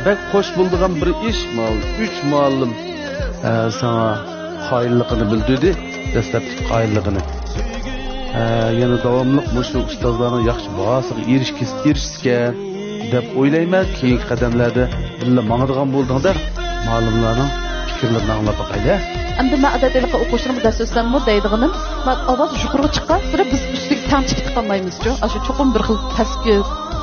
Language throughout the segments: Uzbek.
Bek hoş bulduğum bir iş mal, 3 muallim sana hayırlığını bildirdi, destekli hayırlığını. Yana davamlıq məşhur ustazlarına yaxşı bahasıga erişkiske deb o'ylayman. Keyingi qadamlarda billa mangadigan bo'ldingda ma'lumlarning fikrlarini anglab baqayli. Endi men adabiyotga o'quvchilarga dars o'tsammi deydiganim, men ovoz yuqoriga chiqqan sira biz ustiga tang chiqib qolmaymiz-ku. Shu cho'qim bir xil pastga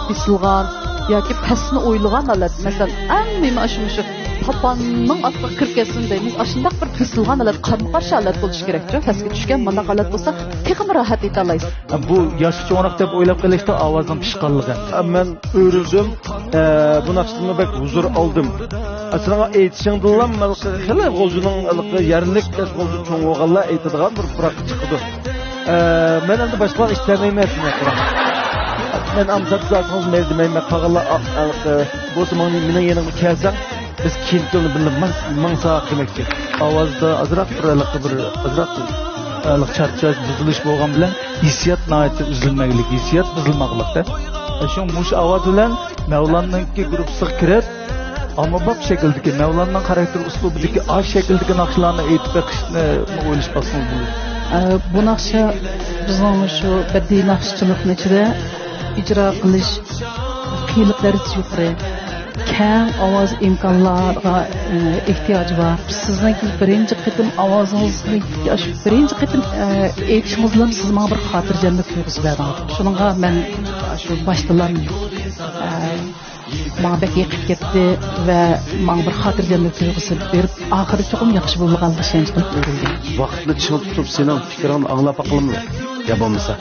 bisilgan yoki pastni o'ylagan holat. Masalan, eng muhimi shu tapanning ostiga kirib ketsin deymiz. Shundoq bir bisilgan holat, qarama-qarshi holat bo'lishi kerak-ku. Pastga tushgan mana holat bo'lsa, texim rahat eta olasiz. Bu yoshi cho'nroq deb o'ylab qilishda ovozning pishqanligi. Men o'rildim, bu naqshimni bek huzur oldim. Aslında aytishingdan men xila o'zining yerlik o'zi cho'ng o'g'illar aytadigan bir purak chiqdi. Men endi boshqa ishlamayman. Men amsatlarsiz mezdimayman qag'illa bo'lsa mening yanimga kelsang biz kentni bilib mangsa demakchi. Ovozda azroq bir azroq charchash buzilish bo'lgan bilan hissiyot nihoyatda uzilmaganlik, hissiyot buzilmoqlikda. Shu mush ovoz bilan Mavlonninki guruhiga kirib, ammo bu shakldagi Mavlonning xarakter uslubidagi osh shakldagi naqshlarni aytib beqishni o'ylash possible bo'ladi. Bu naqsha bizning shu badiiy naqshchilikning ichida ijro qilish qiyinlik darajasi yuqori. Keng ovoz imkonlariga ehtiyoj bor. Sizning birinchi qitim ovozingizni birinchi qitim aytishingiz bilan siz menga bir xotirjamlik tuyg'usi berdingiz. Shuningga men shu boshdalar menga bek yiqib ketdi va menga bir xotirjamlik tuyg'usi berib, oxiri cho'qim yaxshi bo'lganligini ishonch qilib o'yladim. Vaqtni chiqib turib sening fikringni anglab aqlimni ya bo'lmasa.